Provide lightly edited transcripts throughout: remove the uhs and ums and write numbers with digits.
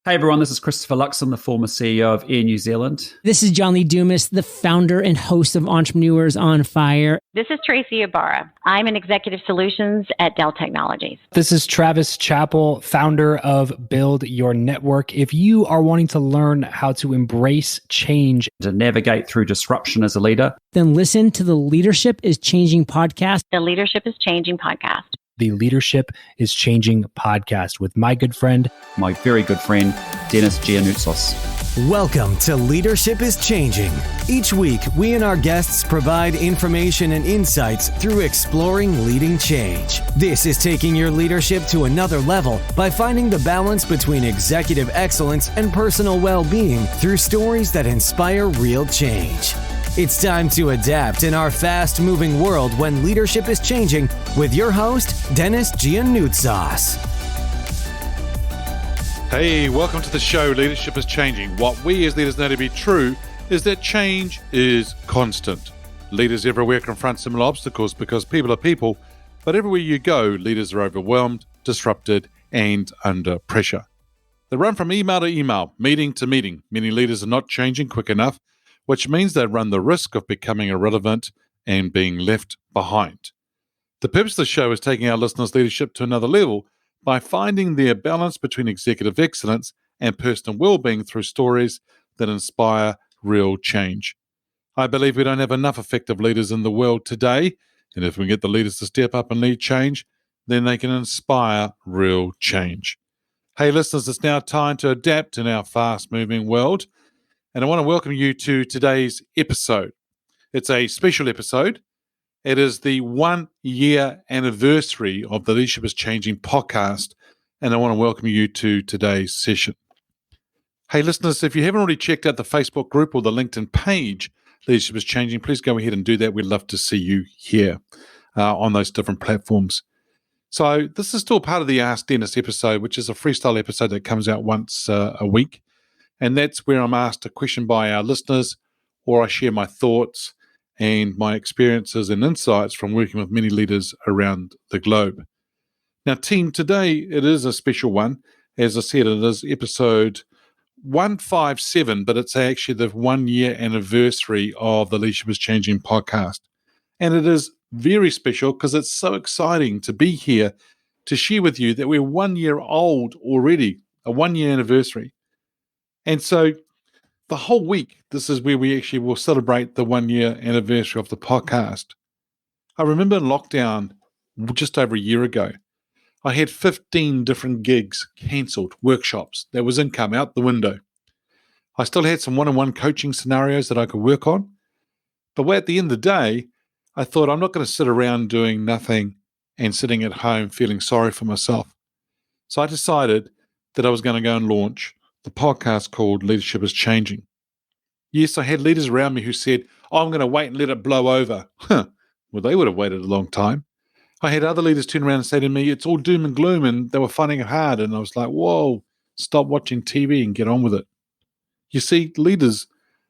Hey everyone, this is Christopher Luxon, the former CEO of Air New Zealand. This is John Lee Dumas, the founder and host of Entrepreneurs on Fire. This is Tracy Ibarra. I'm in Executive Solutions at Dell Technologies. This is Travis Chappell, founder of Build Your Network. If you are wanting to learn how to embrace change, To navigate through disruption as a leader, then listen to the Leadership is Changing podcast. The Leadership is Changing podcast. the Leadership is Changing podcast with my good friend, my very good friend, Denis Giannoutsos. Welcome to Leadership is Changing. Each week, we and our guests provide information and insights through exploring leading change. This is taking your leadership to another level by finding the balance between executive excellence and personal well-being through stories that inspire real change. It's time to adapt in our fast-moving world when leadership is changing with your host, Denis Giannoutsos. Hey, welcome to the show, Leadership is Changing. What we as leaders know to be true is that change is constant. Leaders everywhere confront similar obstacles because people are people, but everywhere you go, leaders are overwhelmed, disrupted, and under pressure. They run from email to email, meeting to meeting. Many leaders are not changing quick enough, which means they run the risk of becoming irrelevant and being left behind. The purpose of the show is taking our listeners' leadership to another level by finding their balance between executive excellence and personal well-being through stories that inspire real change. I believe we don't have enough effective leaders in the world today, and if we get the leaders to step up and lead change, then they can inspire real change. Hey listeners, it's now time to adapt in our fast-moving world, and I want to welcome you to today's episode. It's a special episode. It is the 1-year anniversary of the Leadership is Changing podcast, and I want to welcome you to today's session. Hey listeners, if you haven't already checked out the Facebook group or the LinkedIn page, Leadership is Changing, please go ahead and do that. We'd love to see you here on those different platforms. So this is still part of the Ask Denis episode, which is a freestyle episode that comes out once a week. And that's where I'm asked a question by our listeners, or I share my thoughts and my experiences and insights from working with many leaders around the globe. Now, team, today it is a special one. As I said, it is episode 157, but it's actually the 1-year anniversary of the Leadership is Changing podcast. And it is very special because it's so exciting to be here to share with you that we're 1 year old already, a 1-year anniversary. And so the whole week, this is where we actually will celebrate the 1-year anniversary of the podcast. I remember in lockdown just over a year ago, I had 15 different gigs cancelled, workshops. There was income out the window. I still had some one-on-one coaching scenarios that I could work on. But at the end of the day, I thought I'm not going to sit around doing nothing and sitting at home feeling sorry for myself. So I decided that I was going to go and launch the podcast called Leadership is Changing. Yes, I had leaders around me who said, I'm going to wait and let it blow over. Well, they would have waited a long time. I had other leaders turn around and say to me, it's all doom and gloom, and they were finding it hard. And I was like, whoa, stop watching TV and get on with it. You see, leaders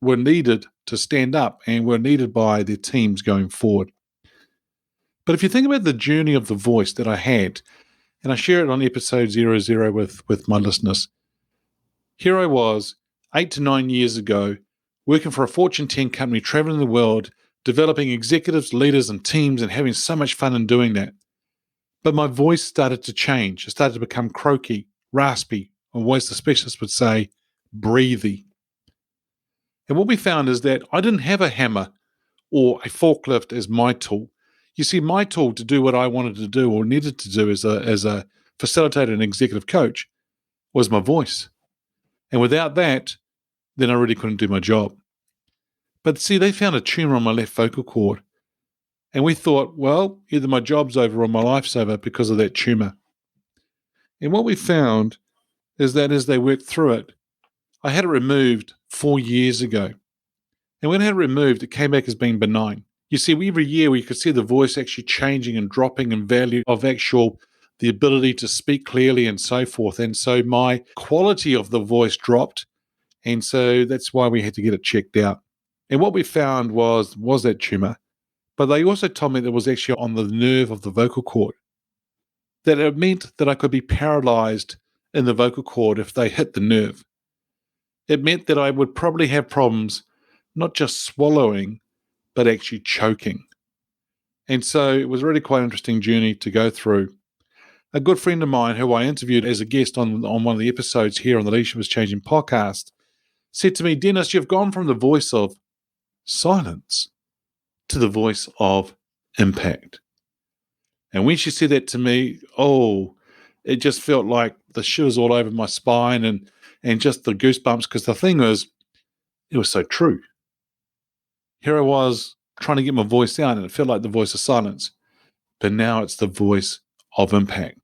were needed to stand up and were needed by their teams going forward. But if you think about the journey of the voice that I had, and I share it on episode 00 with my listeners, here I was 8 to 9 years ago, working for a Fortune 10 company, traveling the world, developing executives, leaders, and teams, and having so much fun in doing that. But my voice started to change. It started to become croaky, raspy, or voice the specialists would say, breathy. And what we found is that I didn't have a hammer or a forklift as my tool. You see, my tool to do what I wanted to do or needed to do as a facilitator and executive coach was my voice. And without that, then I really couldn't do my job. But see, they found a tumor on my left vocal cord. And we thought, well, either my job's over or my life's over because of that tumor. And what we found is that as they worked through it, I had it removed 4 years ago. And when I had it removed, it came back as being benign. You see, every year we could see the voice actually changing and dropping in value of the ability to speak clearly and so forth. And so my quality of the voice dropped. And so that's why we had to get it checked out. And what we found was that tumor. But they also told me that it was actually on the nerve of the vocal cord. That it meant that I could be paralyzed in the vocal cord if they hit the nerve. It meant that I would probably have problems not just swallowing, but actually choking. And so it was really quite an interesting journey to go through. A good friend of mine who I interviewed as a guest on one of the episodes here on the Leadership is Changing podcast said to me, Denis, you've gone from the voice of silence to the voice of impact. And when she said that to me, it just felt like the shivers all over my spine and just the goosebumps, because the thing is, it was so true. Here I was trying to get my voice out, and it felt like the voice of silence. But now it's the voice of impact.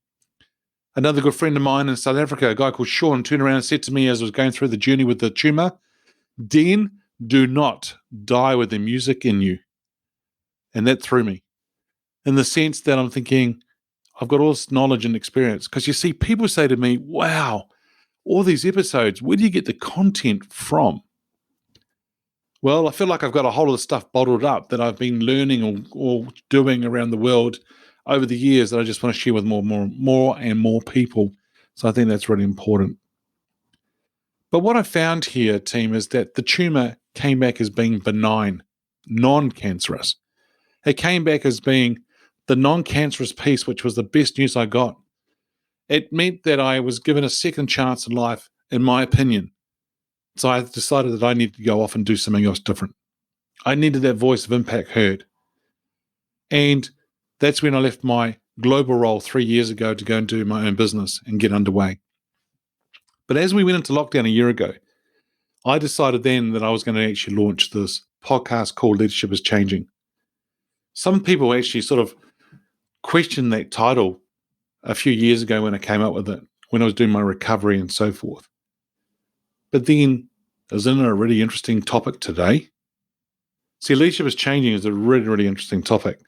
Another good friend of mine in South Africa, a guy called Sean, turned around and said to me as I was going through the journey with the tumor, Den, do not die with the music in you. And that threw me, in the sense that I'm thinking, I've got all this knowledge and experience. Because you see, people say to me, wow, all these episodes, where do you get the content from? Well, I feel like I've got a whole lot of stuff bottled up that I've been learning or doing around the world over the years that I just want to share with more and more people. So I think that's really important. But what I found here, team, is that the tumor came back as being benign, non-cancerous. It came back as being the non-cancerous piece, which was the best news I got. It meant that I was given a second chance in life, in my opinion. So I decided that I needed to go off and do something else different. I needed that voice of impact heard. And that's when I left my global role 3 years ago to go and do my own business and get underway. But as we went into lockdown a year ago, I decided then that I was going to actually launch this podcast called Leadership is Changing. Some people actually sort of questioned that title a few years ago when I came up with it, when I was doing my recovery and so forth. But then, isn't it a really interesting topic today? See, Leadership is Changing is a really, really interesting topic.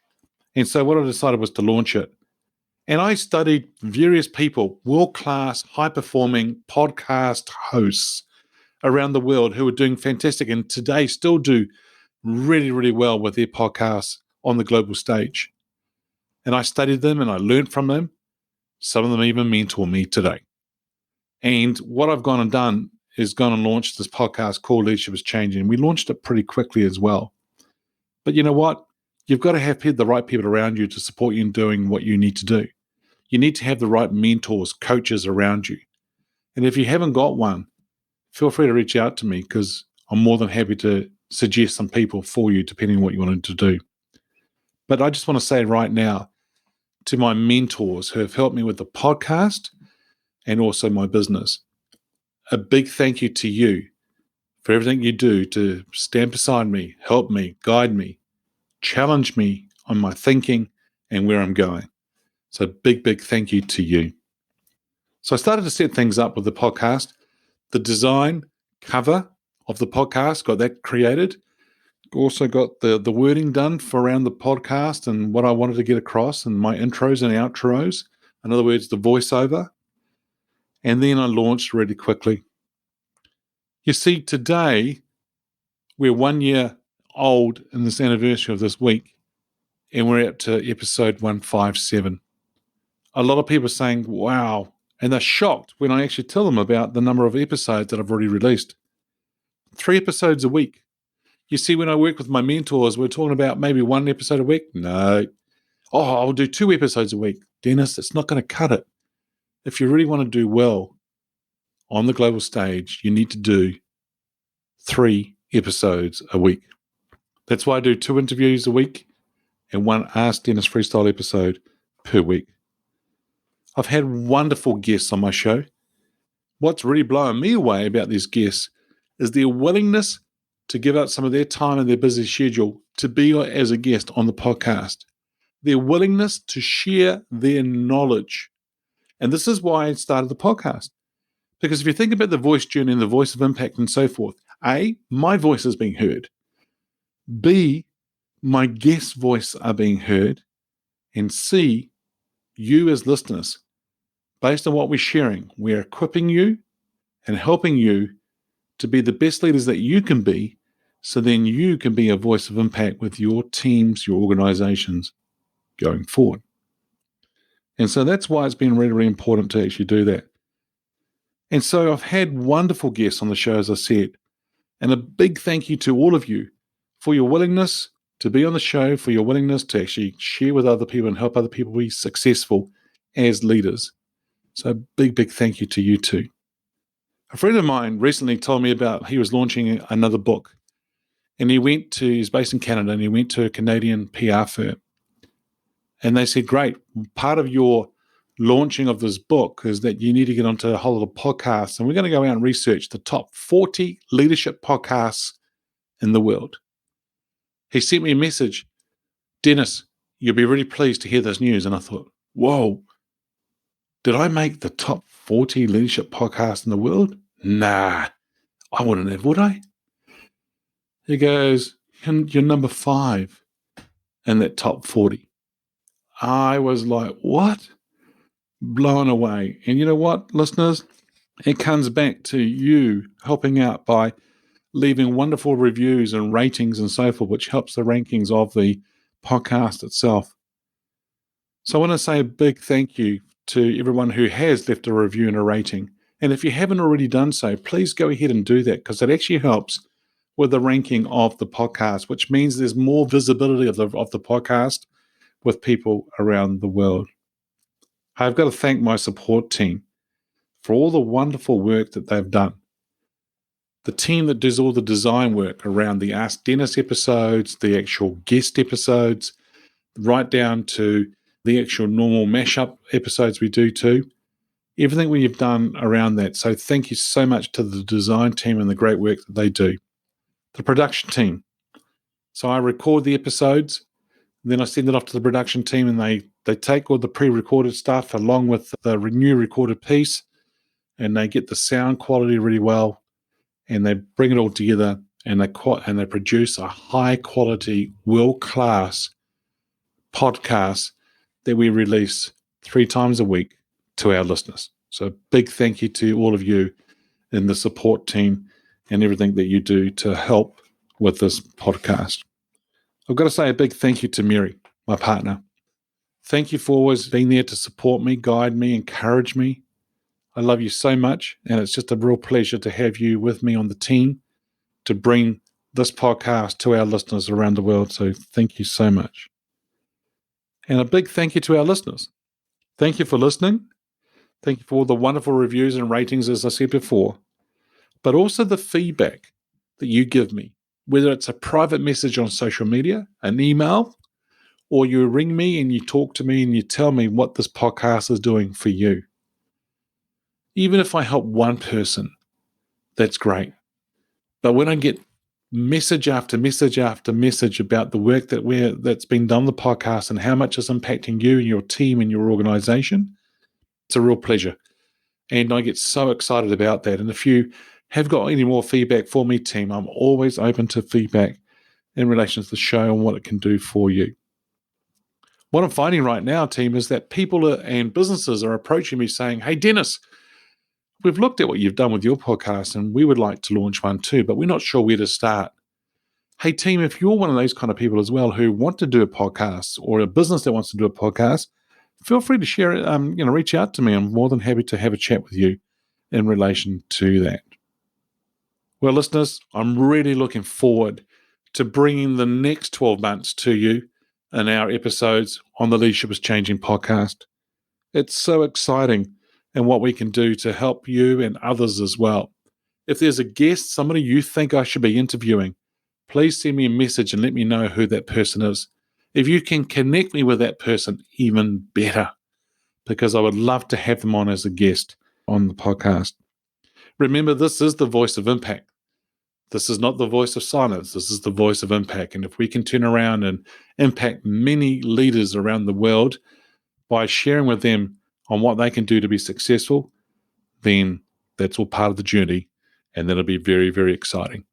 And so what I decided was to launch it. And I studied various people, world-class, high-performing podcast hosts around the world who are doing fantastic and today still do really, really well with their podcasts on the global stage. And I studied them and I learned from them. Some of them even mentor me today. And what I've gone and done is gone and launched this podcast called Leadership is Changing. We launched it pretty quickly as well. But you know what? You've got to have the right people around you to support you in doing what you need to do. You need to have the right mentors, coaches around you. And if you haven't got one, feel free to reach out to me, because I'm more than happy to suggest some people for you depending on what you wanted to do. But I just want to say right now to my mentors who have helped me with the podcast and also my business, a big thank you to you for everything you do to stand beside me, help me, guide me, challenge me on my thinking and where I'm going. So big, big thank you to you. So I started to set things up with the podcast. The design cover of the podcast, got that created. Also got the wording done for around the podcast and what I wanted to get across and my intros and outros. In other words, the voiceover. And then I launched really quickly. You see, today, we're 1 year old in this anniversary of this week, and we're up to episode 157. A lot of people are saying, wow, and they're shocked when I actually tell them about the number of episodes that I've already released. 3 episodes a week. You see, when I work with my mentors, we're talking about maybe 1 episode a week. No. I'll do 2 episodes a week. Denis, it's not going to cut it. If you really want to do well on the global stage, you need to do 3 episodes a week. That's why I do 2 interviews a week and 1 Ask Denis Freestyle episode per week. I've had wonderful guests on my show. What's really blowing me away about these guests is their willingness to give up some of their time and their busy schedule to be as a guest on the podcast. Their willingness to share their knowledge. And this is why I started the podcast. Because if you think about the voice journey and the voice of impact and so forth, A, my voice is being heard. B, my guest's voice are being heard. And C, you as listeners, based on what we're sharing, we're equipping you and helping you to be the best leaders that you can be, so then you can be a voice of impact with your teams, your organizations going forward. And so that's why it's been really, really important to actually do that. And so I've had wonderful guests on the show, as I said. And a big thank you to all of you for your willingness to be on the show, for your willingness to actually share with other people and help other people be successful as leaders. So big, big thank you to you too. A friend of mine recently told me about he was launching another book. And he's based in Canada, and he went to a Canadian PR firm. And they said, great, part of your launching of this book is that you need to get onto a whole lot of podcasts. And we're going to go out and research the top 40 leadership podcasts in the world. He sent me a message, Denis, you'll be really pleased to hear this news. And I thought, whoa, did I make the top 40 leadership podcasts in the world? Nah, I wouldn't have, would I? He goes, you're number 5 in that top 40. I was like, what? Blown away. And you know what, listeners? It comes back to you helping out by leaving wonderful reviews and ratings and so forth, which helps the rankings of the podcast itself. So I want to say a big thank you to everyone who has left a review and a rating. And if you haven't already done so, please go ahead and do that, because it actually helps with the ranking of the podcast, which means there's more visibility of the podcast with people around the world. I've got to thank my support team for all the wonderful work that they've done. The team that does all the design work around the Ask Denis episodes, the actual guest episodes, right down to the actual normal mashup episodes we do too. Everything we've done around that. So thank you so much to the design team and the great work that they do. The production team. So I record the episodes, then I send it off to the production team, and they take all the pre-recorded stuff along with the new recorded piece, and they get the sound quality really well, and they bring it all together, and they produce a high-quality, world-class podcast that we release 3 times a week to our listeners. So big thank you to all of you in the support team and everything that you do to help with this podcast. I've got to say a big thank you to Mary, my partner. Thank you for always being there to support me, guide me, encourage me. I love you so much, and it's just a real pleasure to have you with me on the team to bring this podcast to our listeners around the world. So thank you so much. And a big thank you to our listeners. Thank you for listening. Thank you for all the wonderful reviews and ratings, as I said before, but also the feedback that you give me, whether it's a private message on social media, an email, or you ring me and you talk to me and you tell me what this podcast is doing for you. Even if I help one person, that's great. But when I get message after message after message about the work that's been done on the podcast and how much it's impacting you and your team and your organization, it's a real pleasure. And I get so excited about that. And if you have got any more feedback for me, team, I'm always open to feedback in relation to the show and what it can do for you. What I'm finding right now, team, is that people and businesses are approaching me saying, hey, Denis, we've looked at what you've done with your podcast and we would like to launch one too, but we're not sure where to start. Hey, team, if you're one of those kind of people as well who want to do a podcast, or a business that wants to do a podcast, feel free to share it. Reach out to me. I'm more than happy to have a chat with you in relation to that. Well, listeners, I'm really looking forward to bringing the next 12 months to you in our episodes on the Leadership is Changing podcast. It's so exciting and what we can do to help you and others as well. If there's a guest, somebody you think I should be interviewing, please send me a message and let me know who that person is. If you can connect me with that person, even better, because I would love to have them on as a guest on the podcast. Remember, this is the voice of impact. This is not the voice of silence. This is the voice of impact. And if we can turn around and impact many leaders around the world by sharing with them on what they can do to be successful, then that's all part of the journey, and that'll be very, very exciting.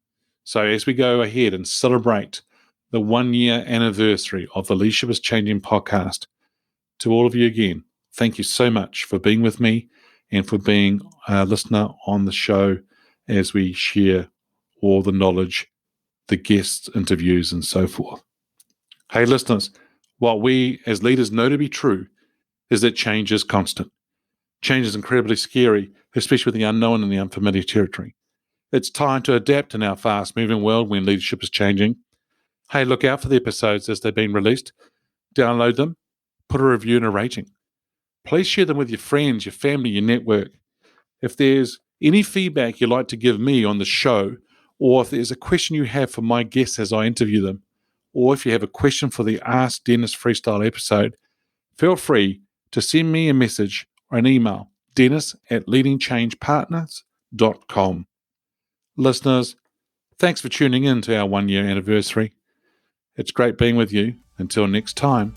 So as we go ahead and celebrate the 1-year anniversary of the Leadership is Changing podcast, to all of you again, thank you so much for being with me and for being a listener on the show as we share all the knowledge, the guest interviews, and so forth. Hey, listeners, what we as leaders know to be true is that change is constant. Change is incredibly scary, especially with the unknown and the unfamiliar territory. It's time to adapt in our fast-moving world when leadership is changing. Hey, look out for the episodes as they've been released. Download them, put a review and a rating. Please share them with your friends, your family, your network. If there's any feedback you'd like to give me on the show, or if there's a question you have for my guests as I interview them, or if you have a question for the Ask Denis Freestyle episode, feel free to send me a message or an email, dennis@leadingchangepartners.com. Listeners, thanks for tuning in to our 1-year anniversary. It's great being with you. Until next time,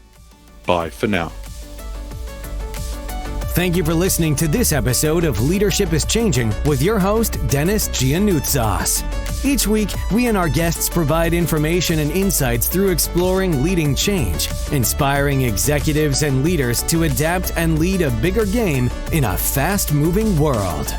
bye for now. Thank you for listening to this episode of Leadership is Changing with your host, Denis Giannoutsas. Each week, we and our guests provide information and insights through exploring leading change, inspiring executives and leaders to adapt and lead a bigger game in a fast-moving world.